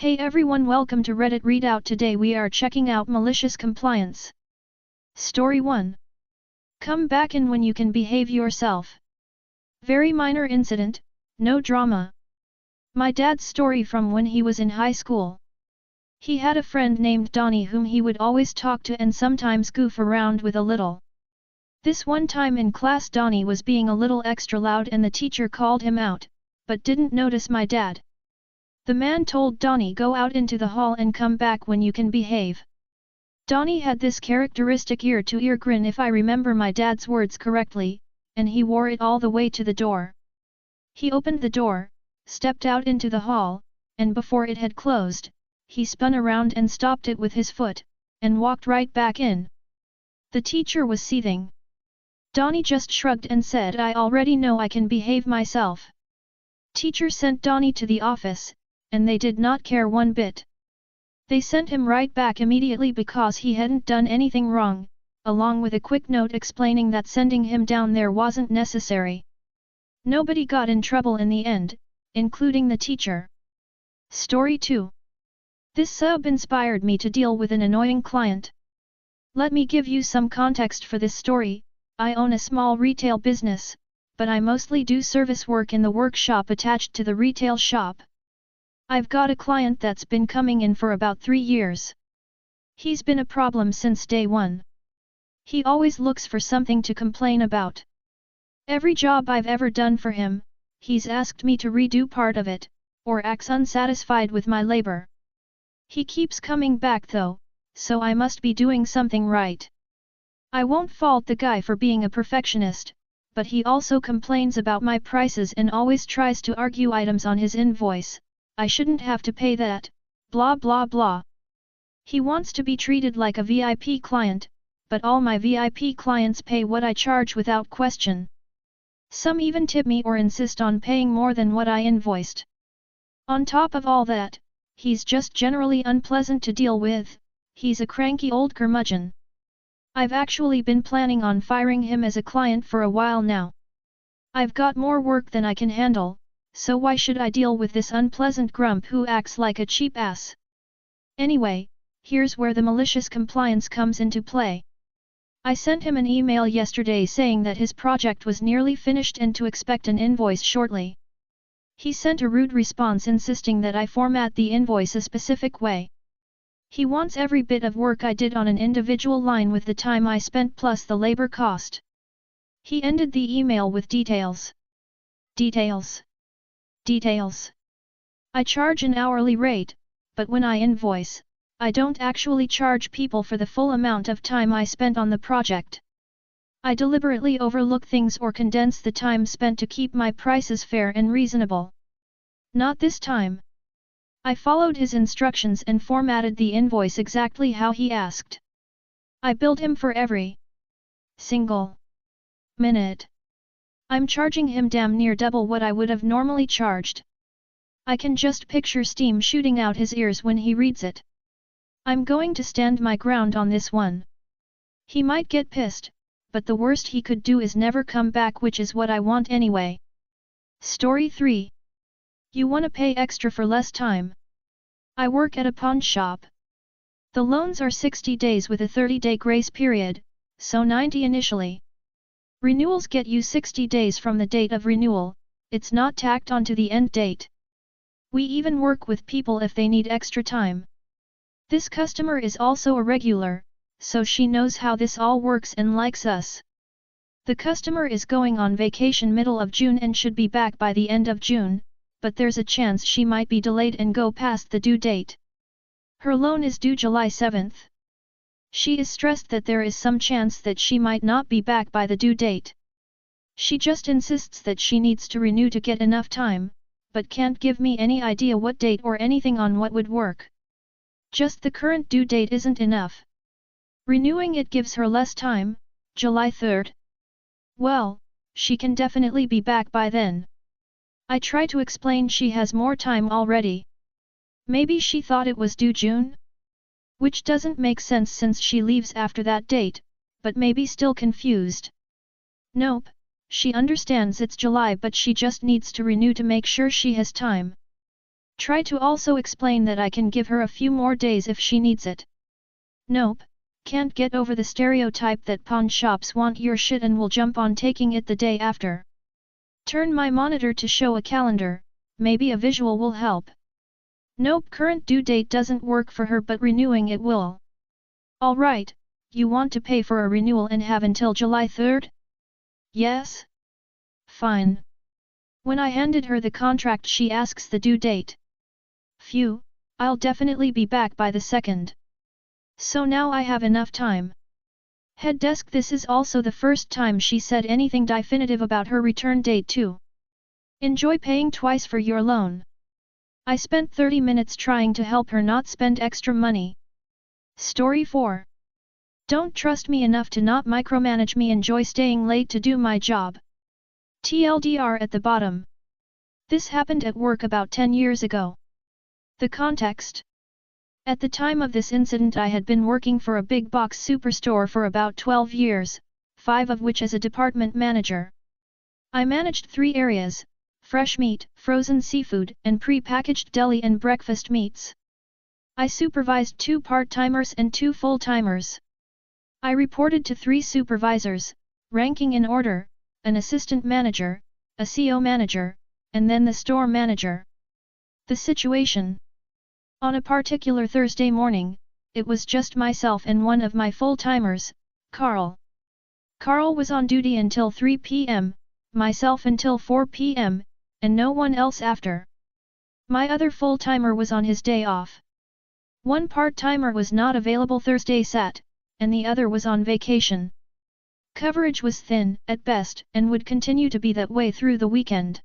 Hey everyone, welcome to Reddit Readout. Today we are checking out Malicious Compliance. Story 1. Come back in when you can behave yourself. Very minor incident, no drama. My dad's story from when he was in high school. He had a friend named Donnie whom he would always talk to and sometimes goof around with a little. This one time in class Donnie was being a little extra loud and the teacher called him out, but didn't notice my dad. The man told Donnie, go out into the hall and come back when you can behave. Donnie had this characteristic ear-to-ear grin, if I remember my dad's words correctly, and he wore it all the way to the door. He opened the door, stepped out into the hall, and before it had closed, he spun around and stopped it with his foot, and walked right back in. The teacher was seething. Donnie just shrugged and said, I already know I can behave myself. Teacher sent Donnie to the office, and they did not care one bit. They sent him right back immediately because he hadn't done anything wrong, along with a quick note explaining that sending him down there wasn't necessary. Nobody got in trouble in the end, including the teacher. Story 2. This sub inspired me to deal with an annoying client. Let me give you some context for this story. I own a small retail business, but I mostly do service work in the workshop attached to the retail shop. I've got a client that's been coming in for about 3 years. He's been a problem since day one. He always looks for something to complain about. Every job I've ever done for him, he's asked me to redo part of it, or acts unsatisfied with my labor. He keeps coming back though, so I must be doing something right. I won't fault the guy for being a perfectionist, but he also complains about my prices and always tries to argue items on his invoice. I shouldn't have to pay that, blah blah blah. He wants to be treated like a VIP client, but all my VIP clients pay what I charge without question. Some even tip me or insist on paying more than what I invoiced. On top of all that, he's just generally unpleasant to deal with. He's a cranky old curmudgeon. I've actually been planning on firing him as a client for a while now. I've got more work than I can handle. So why should I deal with this unpleasant grump who acts like a cheap ass? Anyway, here's where the malicious compliance comes into play. I sent him an email yesterday saying that his project was nearly finished and to expect an invoice shortly. He sent a rude response insisting that I format the invoice a specific way. He wants every bit of work I did on an individual line with the time I spent plus the labor cost. He ended the email with details. Details. I charge an hourly rate, but when I invoice, I don't actually charge people for the full amount of time I spent on the project. I deliberately overlook things or condense the time spent to keep my prices fair and reasonable. Not this time. I followed his instructions and formatted the invoice exactly how he asked. I billed him for every single minute. I'm charging him damn near double what I would have normally charged. I can just picture steam shooting out his ears when he reads it. I'm going to stand my ground on this one. He might get pissed, but the worst he could do is never come back, which is what I want anyway. Story 3. You wanna pay extra for less time? I work at a pawn shop. The loans are 60 days with a 30-day grace period, so 90 initially. Renewals get you 60 days from the date of renewal, it's not tacked onto the end date. We even work with people if they need extra time. This customer is also a regular, so she knows how this all works and likes us. The customer is going on vacation middle of June and should be back by the end of June, but there's a chance she might be delayed and go past the due date. Her loan is due July 7th. She is stressed that there is some chance that she might not be back by the due date. She just insists that she needs to renew to get enough time, but can't give me any idea what date or anything on what would work. Just the current due date isn't enough. Renewing it gives her less time, July 3rd. Well, she can definitely be back by then. I try to explain she has more time already. Maybe she thought it was due June? Which doesn't make sense since she leaves after that date, but maybe still confused. Nope, she understands it's July but she just needs to renew to make sure she has time. Try to also explain that I can give her a few more days if she needs it. Nope, can't get over the stereotype that pawn shops want your shit and will jump on taking it the day after. Turn my monitor to show a calendar, maybe a visual will help. Nope, current due date doesn't work for her but renewing it will. Alright, you want to pay for a renewal and have until July 3rd? Yes? Fine. When I handed her the contract she asks the due date. Phew, I'll definitely be back by the 2nd. So now I have enough time. Head desk, this is also the first time she said anything definitive about her return date too. Enjoy paying twice for your loan. I spent 30 minutes trying to help her not spend extra money. Story 4. Don't trust me enough to not micromanage me. Enjoy staying late to do my job. TLDR at the bottom. This happened at work about 10 years ago. The context. At the time of this incident I had been working for a big box superstore for about 12 years, 5 of which as a department manager. I managed 3 areas: fresh meat, frozen seafood, and pre-packaged deli and breakfast meats. I supervised 2 part-timers and 2 full-timers. I reported to 3 supervisors, ranking in order: an assistant manager, a CO manager, and then the store manager. The situation. On a particular Thursday morning, it was just myself and one of my full-timers, Carl. Carl was on duty until 3 p.m., myself until 4 p.m., and no one else after. My other full-timer was on his day off. One part-timer was not available Thursday Sat, and the other was on vacation. Coverage was thin, at best, and would continue to be that way through the weekend.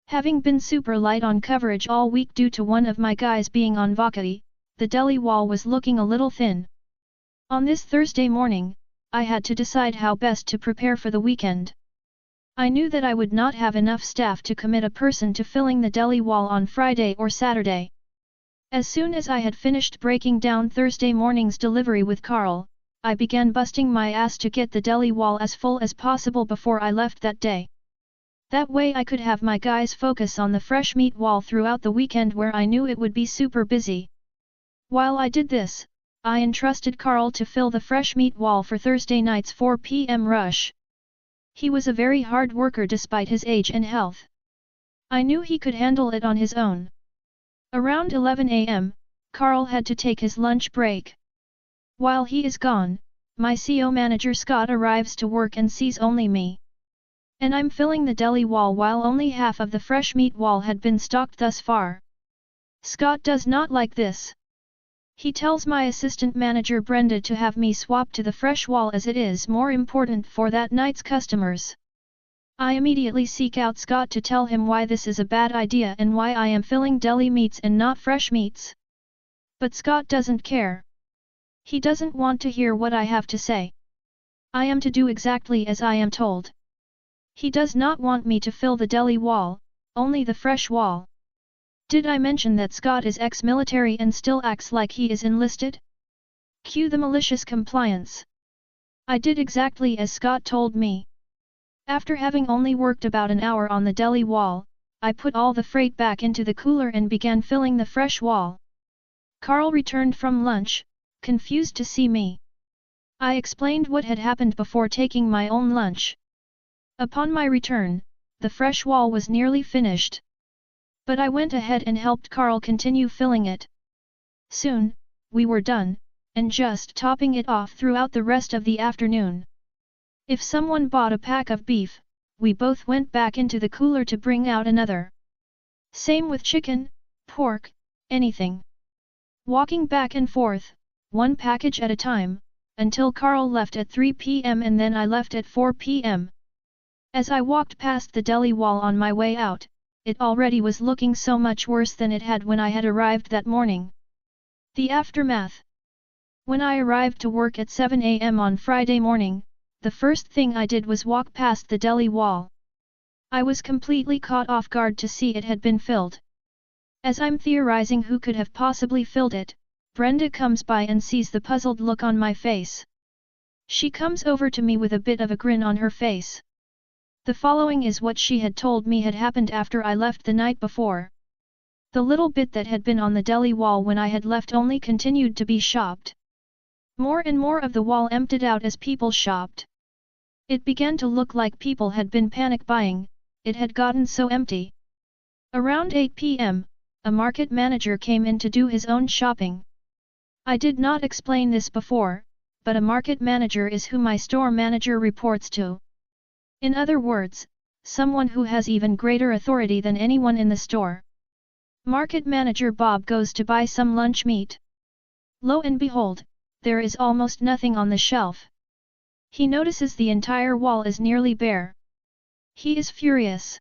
Having been super light on coverage all week due to one of my guys being on vacay, the deli wall was looking a little thin. On this Thursday morning, I had to decide how best to prepare for the weekend. I knew that I would not have enough staff to commit a person to filling the deli wall on Friday or Saturday. As soon as I had finished breaking down Thursday morning's delivery with Carl, I began busting my ass to get the deli wall as full as possible before I left that day. That way I could have my guys focus on the fresh meat wall throughout the weekend where I knew it would be super busy. While I did this, I entrusted Carl to fill the fresh meat wall for Thursday night's 4 p.m. rush. He was a very hard worker despite his age and health. I knew he could handle it on his own. Around 11 a.m., Carl had to take his lunch break. While he is gone, my CO manager Scott arrives to work and sees only me. And I'm filling the deli wall while only half of the fresh meat wall had been stocked thus far. Scott does not like this. He tells my assistant manager Brenda to have me swap to the fresh wall as it is more important for that night's customers. I immediately seek out Scott to tell him why this is a bad idea and why I am filling deli meats and not fresh meats. But Scott doesn't care. He doesn't want to hear what I have to say. I am to do exactly as I am told. He does not want me to fill the deli wall, only the fresh wall. Did I mention that Scott is ex-military and still acts like he is enlisted? Cue the malicious compliance. I did exactly as Scott told me. After having only worked about an hour on the deli wall, I put all the freight back into the cooler and began filling the fresh wall. Carl returned from lunch, confused to see me. I explained what had happened before taking my own lunch. Upon my return, the fresh wall was nearly finished. But I went ahead and helped Carl continue filling it. Soon, we were done, and just topping it off throughout the rest of the afternoon. If someone bought a pack of beef, we both went back into the cooler to bring out another. Same with chicken, pork, anything. Walking back and forth, one package at a time, until Carl left at 3 p.m. and then I left at 4 p.m. As I walked past the deli wall on my way out, it already was looking so much worse than it had when I had arrived that morning. The aftermath. When I arrived to work at 7 a.m. on Friday morning, the first thing I did was walk past the deli wall. I was completely caught off guard to see it had been filled. As I'm theorizing who could have possibly filled it, Brenda comes by and sees the puzzled look on my face. She comes over to me with a bit of a grin on her face. The following is what she had told me had happened after I left the night before. The little bit that had been on the deli wall when I had left only continued to be shopped. More and more of the wall emptied out as people shopped. It began to look like people had been panic buying, it had gotten so empty. Around 8 p.m., a market manager came in to do his own shopping. I did not explain this before, but a market manager is who my store manager reports to. In other words, someone who has even greater authority than anyone in the store. Market manager Bob goes to buy some lunch meat. Lo and behold, there is almost nothing on the shelf. He notices the entire wall is nearly bare. He is furious.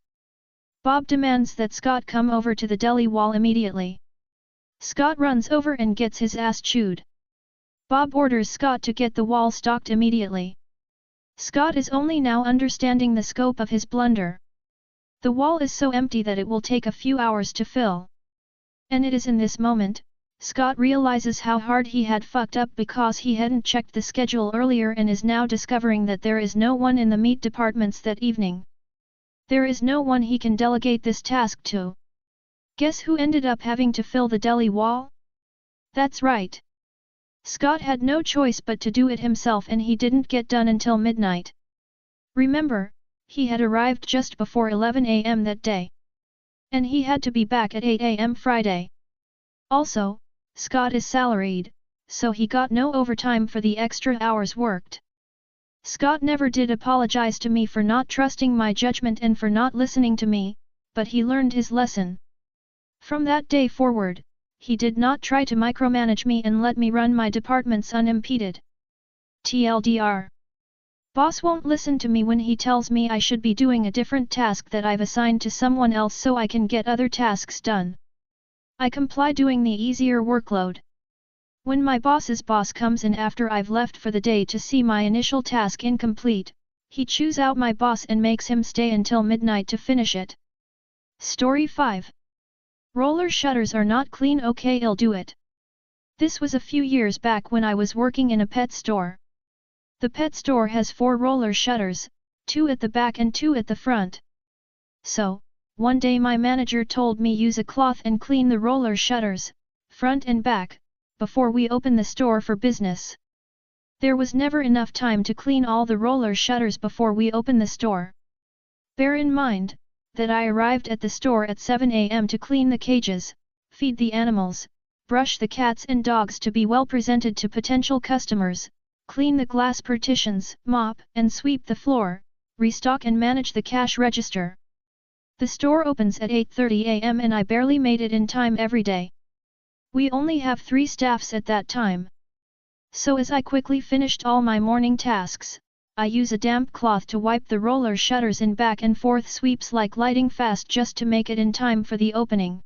Bob demands that Scott come over to the deli wall immediately. Scott runs over and gets his ass chewed. Bob orders Scott to get the wall stocked immediately. Scott is only now understanding the scope of his blunder. The wall is so empty that it will take a few hours to fill. And it is in this moment, Scott realizes how hard he had fucked up because he hadn't checked the schedule earlier and is now discovering that there is no one in the meat departments that evening. There is no one he can delegate this task to. Guess who ended up having to fill the deli wall? That's right. Scott had no choice but to do it himself, and he didn't get done until midnight. Remember, he had arrived just before 11 a.m. that day. And he had to be back at 8 a.m. Friday. Also, Scott is salaried, so he got no overtime for the extra hours worked. Scott never did apologize to me for not trusting my judgment and for not listening to me, but he learned his lesson. From that day forward, he did not try to micromanage me and let me run my departments unimpeded. TLDR. Boss won't listen to me when he tells me I should be doing a different task that I've assigned to someone else so I can get other tasks done. I comply doing the easier workload. When my boss's boss comes in after I've left for the day to see my initial task incomplete, he chews out my boss and makes him stay until midnight to finish it. Story 5. Roller shutters are not clean. Okay, I'll do it. This was a few years back when I was working in a pet store. The pet store has 4 roller shutters, 2 at the back and 2 at the front. So, one day my manager told me use a cloth and clean the roller shutters, front and back, before we open the store for business. There was never enough time to clean all the roller shutters before we open the store. Bear in mind, that I arrived at the store at 7 a.m. to clean the cages, feed the animals, brush the cats and dogs to be well presented to potential customers, clean the glass partitions, mop and sweep the floor, restock and manage the cash register. The store opens at 8:30 a.m. and I barely made it in time every day. We only have 3 staffs at that time. So as I quickly finished all my morning tasks, I use a damp cloth to wipe the roller shutters in back and forth sweeps like lighting fast just to make it in time for the opening.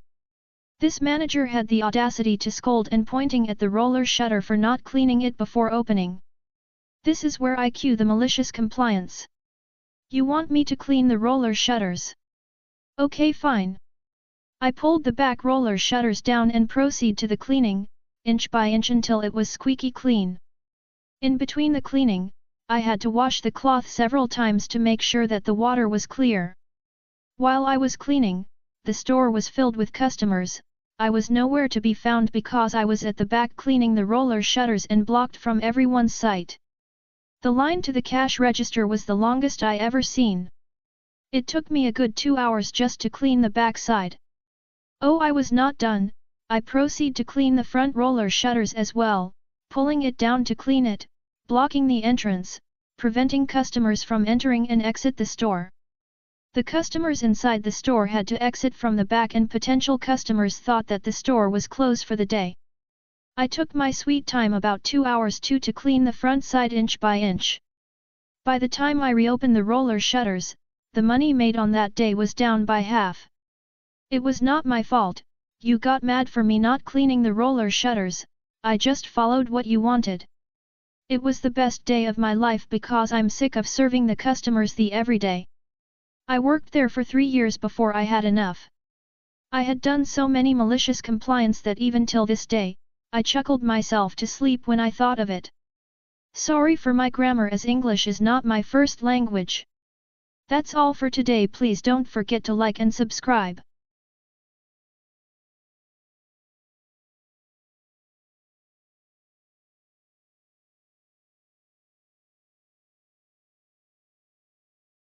This manager had the audacity to scold and pointing at the roller shutter for not cleaning it before opening. This is where I cue the malicious compliance. You want me to clean the roller shutters? Okay, fine. I pulled the back roller shutters down and proceed to the cleaning, inch by inch until it was squeaky clean. In between the cleaning, I had to wash the cloth several times to make sure that the water was clear. While I was cleaning, the store was filled with customers. I was nowhere to be found because I was at the back cleaning the roller shutters and blocked from everyone's sight. The line to the cash register was the longest I ever seen. It took me a good 2 hours just to clean the back side. Oh, I was not done. I proceed to clean the front roller shutters as well, pulling it down to clean it, blocking the entrance, preventing customers from entering and exit the store. The customers inside the store had to exit from the back and potential customers thought that the store was closed for the day. I took my sweet time, about 2 hours to clean the front side inch by inch. By the time I reopened the roller shutters, the money made on that day was down by half. It was not my fault. You got mad for me not cleaning the roller shutters. I just followed what you wanted. It was the best day of my life because I'm sick of serving the customers the everyday. I worked there for 3 years before I had enough. I had done so many malicious compliance that even till this day, I chuckled myself to sleep when I thought of it. Sorry for my grammar as English is not my first language. That's all for today. Please don't forget to like and subscribe.